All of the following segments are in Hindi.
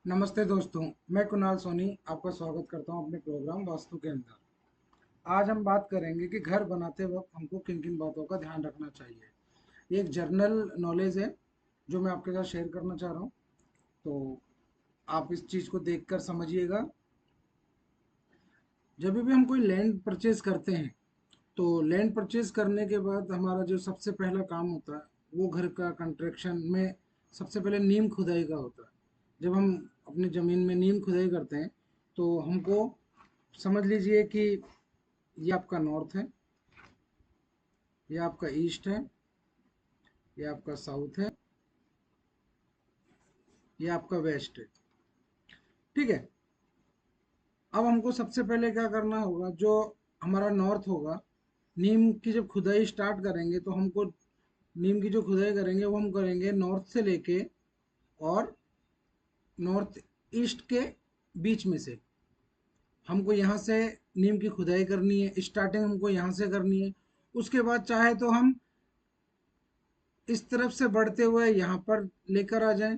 नमस्ते दोस्तों, मैं कुणाल सोनी आपका स्वागत करता हूं अपने प्रोग्राम वास्तु के अंदर। आज हम बात करेंगे कि घर बनाते वक्त हमको किन किन बातों का ध्यान रखना चाहिए। ये एक जर्नल नॉलेज है जो मैं आपके साथ शेयर करना चाह रहा हूं, तो आप इस चीज़ को देखकर समझिएगा। जब भी हम कोई लैंड परचेज करते हैं तो लैंड परचेज करने के बाद हमारा जो सबसे पहला काम होता है वो घर का कंस्ट्रक्शन में सबसे पहले नींव खुदाई का होता है। जब हम अपनी ज़मीन में नींव खुदाई करते हैं तो हमको समझ लीजिए कि ये आपका नॉर्थ है, ये आपका ईस्ट है, ये आपका साउथ है, ये आपका वेस्ट है। ठीक है। अब हमको सबसे पहले क्या करना होगा, जो हमारा नॉर्थ होगा, नीम की जब खुदाई स्टार्ट करेंगे तो हमको नीम की जो खुदाई करेंगे वो हम करेंगे नॉर्थ से लेके और नॉर्थ ईस्ट के बीच में से। हमको यहाँ से नीम की खुदाई करनी है, स्टार्टिंग हमको यहाँ से करनी है। उसके बाद चाहे तो हम इस तरफ से बढ़ते हुए यहाँ पर लेकर आ जाएं,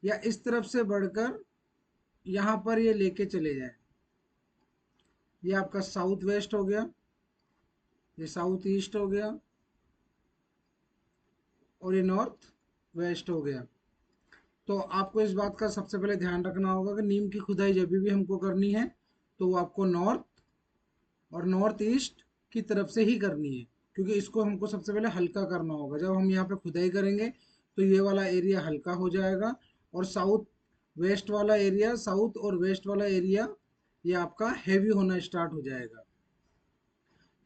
या इस तरफ से बढ़कर यहाँ पर ये लेके चले जाएं। ये आपका साउथ वेस्ट हो गया, ये साउथ ईस्ट हो गया और ये नॉर्थ वेस्ट हो गया। तो आपको इस बात का सबसे पहले ध्यान रखना होगा कि नीम की खुदाई जब भी हमको करनी है तो वो आपको नॉर्थ और नॉर्थ ईस्ट की तरफ से ही करनी है, क्योंकि इसको हमको सबसे पहले हल्का करना होगा। जब हम यहाँ पे खुदाई करेंगे तो ये वाला एरिया हल्का हो जाएगा और साउथ वेस्ट वाला एरिया, साउथ और वेस्ट वाला एरिया ये आपका हैवी होना स्टार्ट हो जाएगा।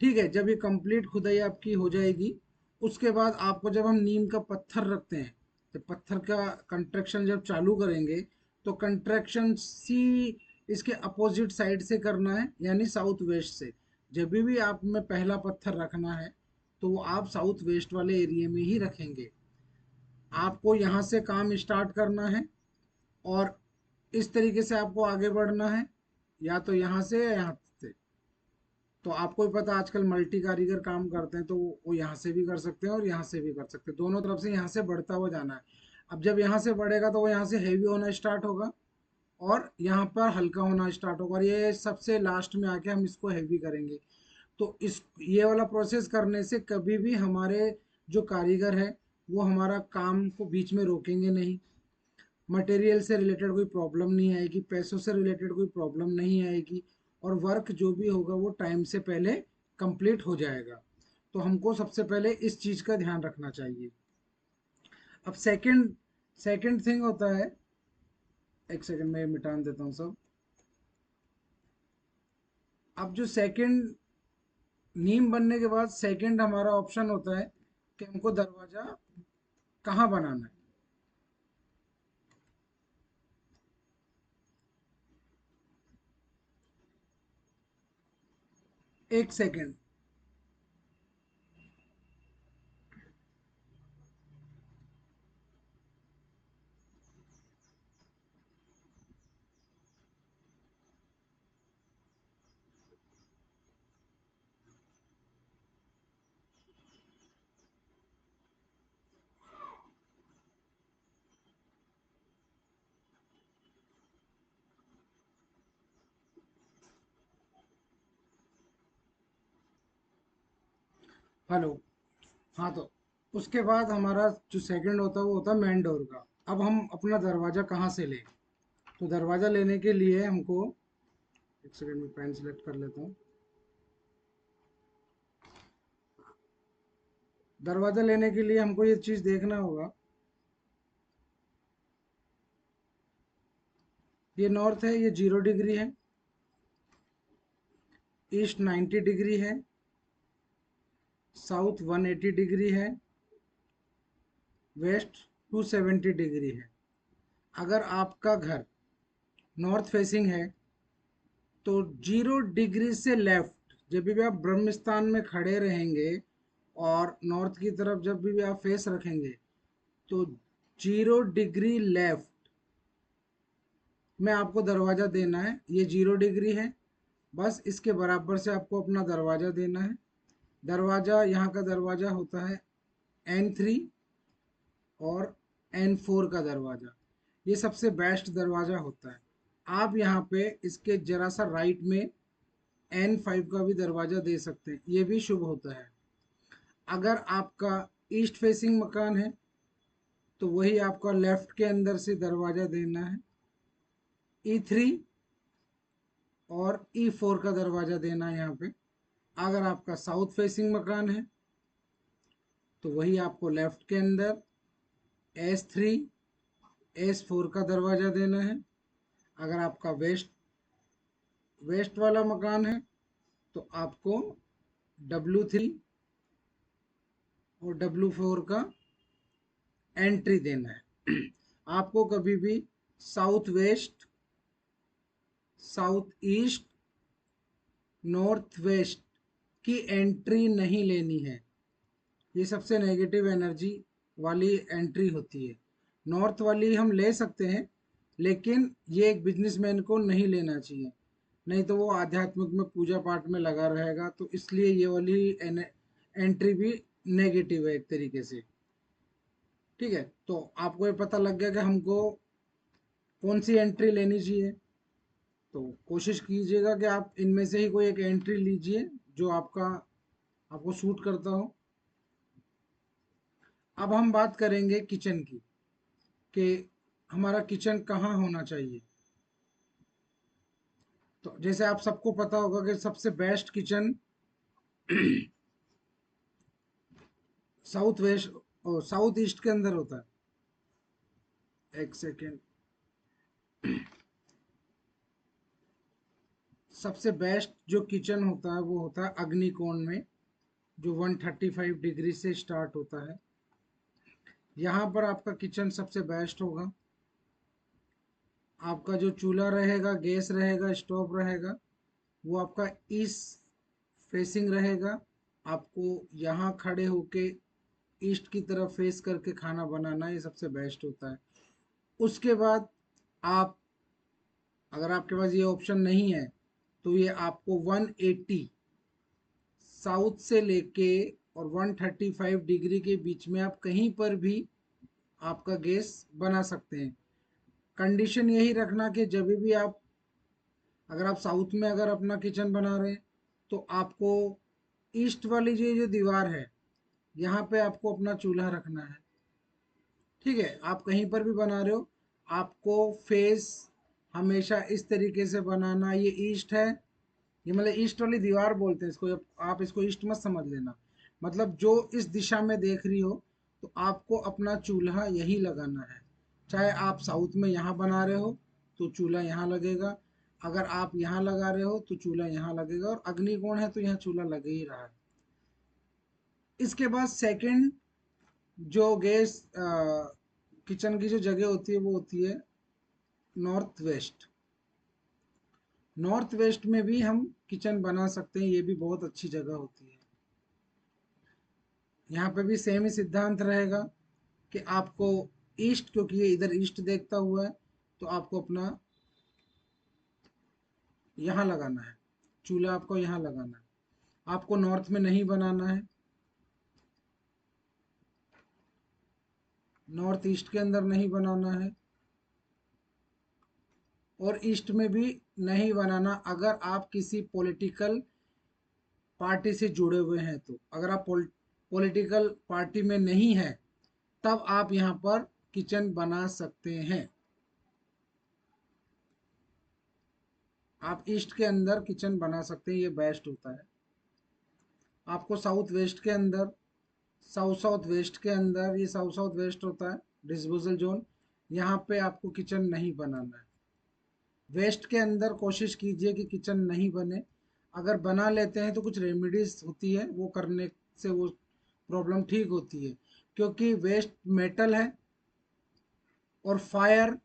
ठीक है। जब ये कंप्लीट खुदाई आपकी हो जाएगी उसके बाद आपको, जब हम नीम का पत्थर रखते हैं, जब पत्थर का कंस्ट्रक्शन जब चालू करेंगे तो कंस्ट्रक्शन सी इसके अपोजिट साइड से करना है, यानी साउथ वेस्ट से। जब भी आप में पहला पत्थर रखना है तो वो आप साउथ वेस्ट वाले एरिया में ही रखेंगे। आपको यहाँ से काम स्टार्ट करना है और इस तरीके से आपको आगे बढ़ना है, या तो यहाँ से या यहाँ से। तो आपको भी पता आजकल मल्टी कारीगर काम करते हैं, तो वो यहाँ से भी कर सकते हैं और यहाँ से भी कर सकते हैं, दोनों तरफ से यहाँ से बढ़ता हुआ जाना है। अब जब यहाँ से बढ़ेगा तो वो यहाँ से हैवी होना स्टार्ट होगा और यहाँ पर हल्का होना स्टार्ट होगा, और ये सबसे लास्ट में आके हम इसको हैवी करेंगे। तो इस ये वाला प्रोसेस करने से कभी भी हमारे जो कारीगर है वो हमारा काम को बीच में रोकेंगे नहीं। मटेरियल से रिलेटेड कोई प्रॉब्लम नहीं आएगी, पैसों से रिलेटेड कोई प्रॉब्लम नहीं आएगी, और वर्क जो भी होगा वो टाइम से पहले कंप्लीट हो जाएगा। तो हमको सबसे पहले इस चीज़ का ध्यान रखना चाहिए। अब सेकंड सेकंड थिंग होता है, एक सेकंड में मिटा देता हूँ सब। अब जो सेकंड नीम बनने के बाद सेकंड हमारा ऑप्शन होता है कि हमको दरवाज़ा कहाँ बनाना है। एक सेकंड। हेलो। हाँ, तो उसके बाद हमारा जो सेकंड होता है वो होता है मेन डोर का। अब हम अपना दरवाज़ा कहाँ से लें? तो दरवाज़ा लेने के लिए हमको, एक सेकंड में पेन सेलेक्ट कर लेता हूँ। दरवाज़ा लेने के लिए हमको ये चीज़ देखना होगा, ये नॉर्थ है, ये 0 डिग्री है, ईस्ट 90 डिग्री है, साउथ 180 डिग्री है, वेस्ट 270 डिग्री है। अगर आपका घर नॉर्थ फेसिंग है तो 0 डिग्री से लेफ्ट, जब भी आप ब्रह्म स्थान में खड़े रहेंगे और नॉर्थ की तरफ जब भी आप फेस रखेंगे तो 0 डिग्री लेफ्ट में आपको दरवाज़ा देना है। ये 0 डिग्री है, बस इसके बराबर से आपको अपना दरवाज़ा देना है। दरवाज़ा, यहाँ का दरवाज़ा होता है N3 और N4 का दरवाज़ा। ये सबसे बेस्ट दरवाज़ा होता है। आप यहाँ पे इसके जरा सा राइट में N5 का भी दरवाज़ा दे सकते हैं, ये भी शुभ होता है। अगर आपका ईस्ट फेसिंग मकान है तो वही आपका लेफ्ट के अंदर से दरवाज़ा देना है। E3 और E4 का दरवाज़ा देना है यहाँ पे। अगर आपका साउथ फेसिंग मकान है तो वही आपको लेफ्ट के अंदर S3 S4 का दरवाज़ा देना है। अगर आपका वेस्ट वाला मकान है तो आपको W3 और W4 का एंट्री देना है। आपको कभी भी south west, south east, north west की एंट्री नहीं लेनी है। ये सबसे नेगेटिव एनर्जी वाली एंट्री होती है। नॉर्थ वाली हम ले सकते हैं, लेकिन ये एक बिजनेसमैन को नहीं लेना चाहिए, नहीं तो वो आध्यात्मिक में पूजा पाठ में लगा रहेगा। तो इसलिए ये वाली एंट्री भी नेगेटिव है एक तरीके से। ठीक है, तो आपको ये पता लग गया कि हमको कौन सी एंट्री लेनी चाहिए। तो कोशिश कीजिएगा कि आप इनमें से ही कोई एक एंट्री लीजिए जो आपको सूट करता हो। अब हम बात करेंगे किचन की, कि हमारा किचन कहाँ होना चाहिए। तो जैसे आप सबको पता होगा कि सबसे बेस्ट किचन साउथ वेस्ट और साउथ ईस्ट के अंदर होता है। एक सेकेंड। सबसे बेस्ट जो किचन होता है वो होता है अग्निकोण में, जो 135 डिग्री से स्टार्ट होता है। यहाँ पर आपका किचन सबसे बेस्ट होगा। आपका जो चूल्हा रहेगा, गैस रहेगा, स्टोव रहेगा, वो आपका ईस्ट फेसिंग रहेगा। आपको यहाँ खड़े होके ईस्ट की तरफ फेस करके खाना बनाना, ये सबसे बेस्ट होता है। उसके बाद आप, अगर आपके पास ये ऑप्शन नहीं है तो ये आपको 180 साउथ से लेके और 135 डिग्री के बीच में आप कहीं पर भी आपका गैस बना सकते हैं। कंडीशन यही रखना कि जब भी आप, अगर आप साउथ में अगर अपना किचन बना रहे हैं तो आपको ईस्ट वाली जो दीवार है, यहाँ पे आपको अपना चूल्हा रखना है। ठीक है, आप कहीं पर भी बना रहे हो, आपको फेस हमेशा इस तरीके से बनाना। ये ईस्ट है, ये मतलब ईस्ट वाली दीवार बोलते हैं इसको। आप इसको ईस्ट मत समझ लेना, मतलब जो इस दिशा में देख रही हो, तो आपको अपना चूल्हा यही लगाना है। चाहे आप साउथ में यहाँ बना रहे हो तो चूल्हा यहाँ लगेगा, अगर आप यहाँ लगा रहे हो तो चूल्हा यहाँ लगेगा, और अग्निकोण है तो यहाँ चूल्हा लग ही रहा है। इसके बाद सेकंड जो गैस किचन की जो जगह होती है वो होती है नॉर्थ वेस्ट। नॉर्थ वेस्ट में भी हम किचन बना सकते हैं, ये भी बहुत अच्छी जगह होती है। यहाँ पे भी सेम ही सिद्धांत रहेगा कि आपको ईस्ट, क्योंकि ये इधर ईस्ट देखता हुआ है, तो आपको अपना यहाँ लगाना है, चूल्हा आपको यहाँ लगाना है। आपको नॉर्थ में नहीं बनाना है, नॉर्थ ईस्ट के अंदर नहीं बनाना है, और ईस्ट में भी नहीं बनाना। अगर आप किसी पॉलिटिकल पार्टी से जुड़े हुए हैं तो, अगर आप पॉलिटिकल पार्टी में नहीं है तब आप यहाँ पर किचन बना सकते हैं। आप ईस्ट के अंदर किचन बना सकते हैं, ये बेस्ट होता है। आपको साउथ वेस्ट के अंदर, साउथ साउथ वेस्ट के अंदर, ये साउथ साउथ वेस्ट होता है डिस्पोजल जोन, यहाँ पे आपको किचन नहीं बनाना है। वेस्ट के अंदर कोशिश कीजिए कि किचन नहीं बने। अगर बना लेते हैं तो कुछ रेमेडीज होती है, वो करने से वो प्रॉब्लम ठीक होती है। क्योंकि वेस्ट मेटल है, और फायर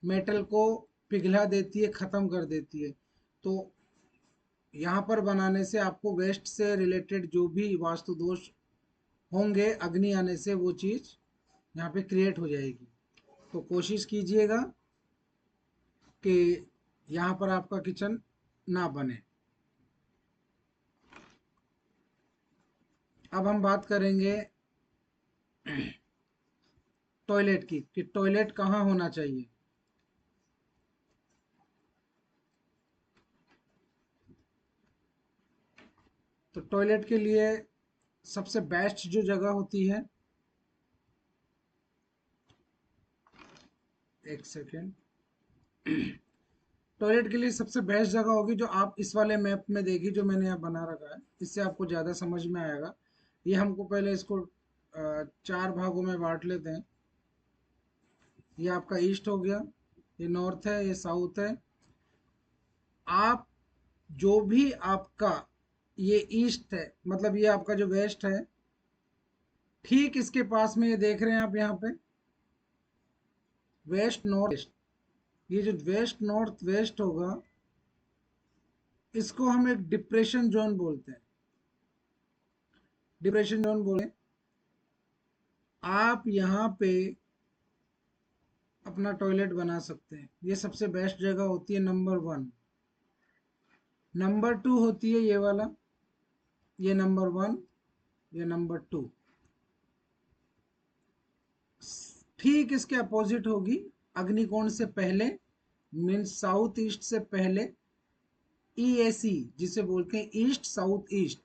मेटल को पिघला देती है, ख़त्म कर देती है। तो यहाँ पर बनाने से आपको वेस्ट से रिलेटेड जो भी वास्तु दोष होंगे अग्नि आने से, वो चीज़ यहाँ पे क्रिएट हो जाएगी। तो कोशिश कीजिएगा कि यहाँ पर आपका किचन ना बने। अब हम बात करेंगे टॉयलेट की, कि टॉयलेट कहाँ होना चाहिए। तो टॉयलेट के लिए सबसे बेस्ट जो जगह होती है, एक सेकेंड, टॉयलेट के लिए सबसे बेस्ट जगह होगी जो आप इस वाले मैप में देखिए, जो मैंने यहाँ बना रखा है, इससे आपको ज़्यादा समझ में आएगा। ये हमको पहले इसको 4 भागों में बांट लेते हैं। ये आपका ईस्ट हो गया, ये नॉर्थ है, ये साउथ है। आप जो भी आपका ये ईस्ट है, मतलब ये आपका जो वेस्ट है, ठीक इसके पास में ये देख रहे हैं आप यहाँ पे वेस्ट नॉर्थ ईस्ट, ये जो वेस्ट नॉर्थ वेस्ट होगा, इसको हम एक डिप्रेशन जोन बोलते हैं। डिप्रेशन जोन बोले, आप यहाँ पे अपना टॉयलेट बना सकते हैं। ये सबसे बेस्ट जगह होती है, नंबर 1। नंबर 2 होती है ये वाला, ये नंबर 1, ये नंबर 2। ठीक इसके अपोजिट होगी, अग्निकोण से पहले, मीन्स साउथ ईस्ट से पहले, EAC जिसे बोलते हैं ईस्ट साउथ ईस्ट,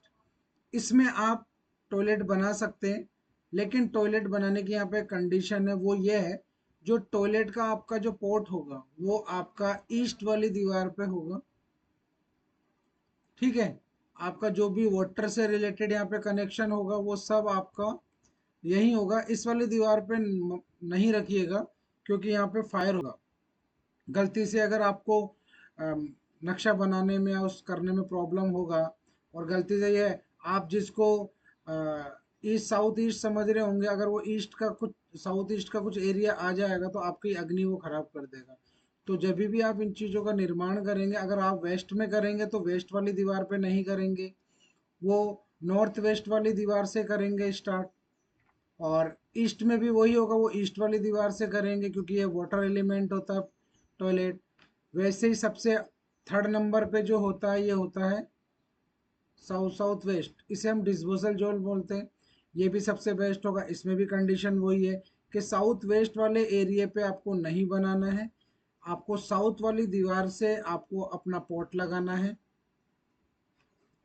इसमें आप टॉयलेट बना सकते हैं। लेकिन टॉयलेट बनाने की यहाँ पे कंडीशन है, वो ये है, जो टॉयलेट का आपका जो पोर्ट होगा वो आपका ईस्ट वाली दीवार पे होगा। ठीक है, आपका जो भी वाटर से रिलेटेड यहाँ पे कनेक्शन होगा वो सब आपका यही होगा। इस वाली दीवार पे नहीं रखिएगा, क्योंकि यहाँ पे फायर होगा। गलती से अगर आपको नक्शा बनाने में या उस करने में प्रॉब्लम होगा, और गलती से ये आप जिसको ईस्ट साउथ ईस्ट समझ रहे होंगे, अगर वो ईस्ट का कुछ साउथ ईस्ट का कुछ एरिया आ जाएगा तो आपकी अग्नि वो खराब कर देगा। तो जब भी आप इन चीज़ों का निर्माण करेंगे, अगर आप वेस्ट में करेंगे तो वेस्ट वाली दीवार पे नहीं करेंगे, वो नॉर्थ वेस्ट वाली दीवार से करेंगे स्टार्ट। और ईस्ट में भी वही होगा, वो ईस्ट वाली दीवार से करेंगे, क्योंकि ये वाटर एलिमेंट होता है टॉयलेट। वैसे ही सबसे थर्ड नंबर पे जो होता है, ये होता है साउथ साउथ वेस्ट, इसे हम डिस्पोजल जोन बोलते हैं। ये भी सबसे बेस्ट होगा। इसमें भी कंडीशन वही है कि साउथ वेस्ट वाले एरिया पे आपको नहीं बनाना है, आपको साउथ वाली दीवार से आपको अपना पोर्ट लगाना है।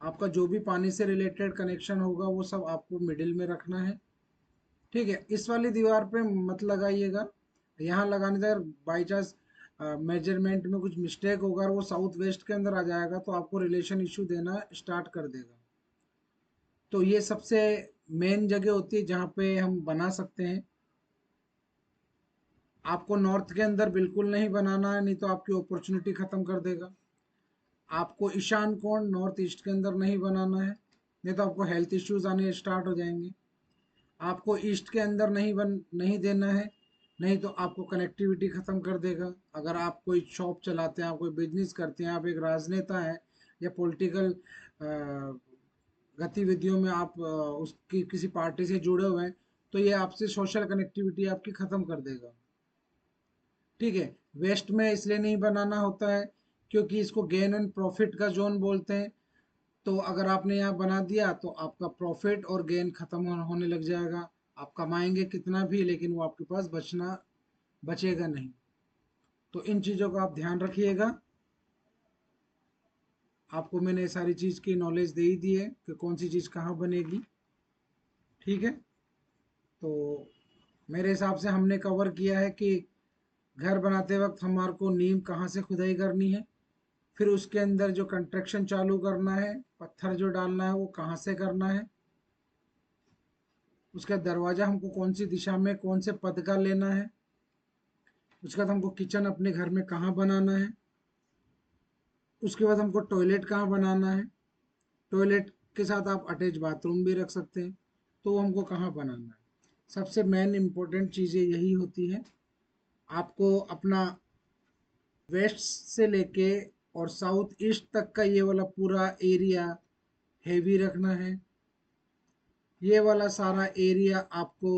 आपका जो भी पानी से रिलेटेड कनेक्शन होगा वो सब आपको मिडिल में रखना है। ठीक है, इस वाली दीवार पे मत लगाइएगा। यहाँ लगाने से अगर बाई चांस मेजरमेंट में कुछ मिस्टेक होगा और वो साउथ वेस्ट के अंदर आ जाएगा तो आपको रिलेशन इशू देना स्टार्ट कर देगा। तो ये सबसे मेन जगह होती है जहाँ पे हम बना सकते हैं। आपको नॉर्थ के अंदर बिल्कुल नहीं बनाना है, नहीं तो आपकी अपॉर्चुनिटी ख़त्म कर देगा। आपको ईशान कोण नॉर्थ ईस्ट के अंदर नहीं बनाना है, नहीं तो आपको हेल्थ इश्यूज आने स्टार्ट हो जाएंगे। आपको ईस्ट के अंदर नहीं देना है, नहीं तो आपको कनेक्टिविटी ख़त्म कर देगा। अगर आप कोई शॉप चलाते हैं, आप कोई बिजनेस करते हैं, आप एक राजनेता हैं या पॉलिटिकल गतिविधियों में आप उसकी किसी पार्टी से जुड़े हुए हैं, तो ये आपसे सोशल कनेक्टिविटी आपकी ख़त्म कर देगा। ठीक है, वेस्ट में इसलिए नहीं बनाना होता है क्योंकि इसको गेन एंड प्रॉफिट का जोन बोलते हैं। तो अगर आपने यहाँ बना दिया तो आपका प्रॉफिट और गेन खत्म होने लग जाएगा। आप कमाएंगे कितना भी, लेकिन वो आपके पास बचेगा नहीं। तो इन चीज़ों का आप ध्यान रखिएगा। आपको मैंने सारी चीज़ की नॉलेज दे ही दी है कि कौन सी चीज़ कहाँ बनेगी। ठीक है, तो मेरे हिसाब से हमने कवर किया है कि घर बनाते वक्त हमारे को नींव कहाँ से खुदाई करनी है, फिर उसके अंदर जो कंस्ट्रक्शन चालू करना है, पत्थर जो डालना है वो कहाँ से करना है, उसका दरवाज़ा हमको कौन सी दिशा में कौन से पद का लेना है, उसके बाद हमको किचन अपने घर में कहाँ बनाना है, उसके बाद हमको टॉयलेट कहाँ बनाना है, टॉयलेट के साथ आप अटैच बाथरूम भी रख सकते हैं, तो वो हमको कहाँ बनाना है। सबसे मेन इम्पोर्टेंट चीज़ें यही होती है। आपको अपना वेस्ट से लेके और साउथ ईस्ट तक का ये वाला पूरा एरिया हैवी रखना है। ये वाला सारा एरिया आपको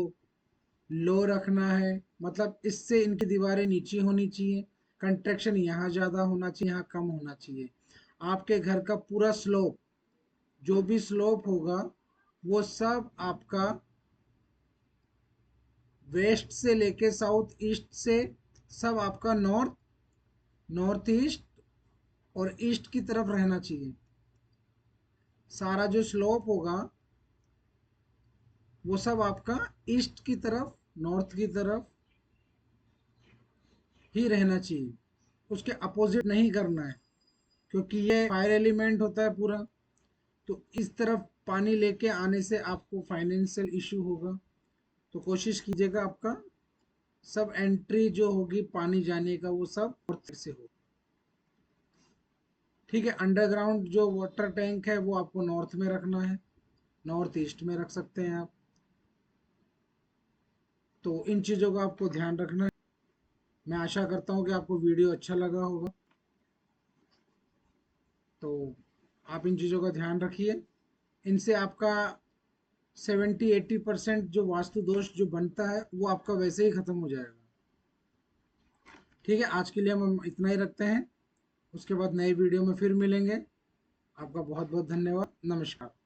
लो रखना है, मतलब इससे इनकी दीवारें नीचे होनी चाहिए, कंस्ट्रक्शन यहाँ ज़्यादा होना चाहिए, यहाँ कम होना चाहिए। आपके घर का पूरा स्लोप, जो भी स्लोप होगा वो सब आपका वेस्ट से लेके साउथ ईस्ट से सब आपका नॉर्थ, नॉर्थ ईस्ट और ईस्ट की तरफ रहना चाहिए। सारा जो स्लोप होगा वो सब आपका ईस्ट की तरफ, नॉर्थ की तरफ ही रहना चाहिए, उसके अपोजिट नहीं करना है, क्योंकि ये फायर एलिमेंट होता है पूरा। तो इस तरफ पानी लेके आने से आपको फाइनेंशियल इशू होगा। तो कोशिश कीजिएगा आपका सब एंट्री जो होगी पानी जाने का वो सब नॉर्थ से हो। ठीक है, अंडरग्राउंड जो वाटर टैंक है वो आपको नॉर्थ में रखना है, नॉर्थ ईस्ट में रख सकते हैं आप। तो इन चीज़ों का आपको ध्यान रखना है। मैं आशा करता हूँ कि आपको वीडियो अच्छा लगा होगा। तो आप इन चीज़ों का ध्यान रखिए, इनसे आपका 70-80% जो वास्तु दोष जो बनता है वो आपका वैसे ही ख़त्म हो जाएगा। ठीक है, आज के लिए हम इतना ही रखते हैं। उसके बाद नए वीडियो में फिर मिलेंगे। आपका बहुत बहुत धन्यवाद। नमस्कार।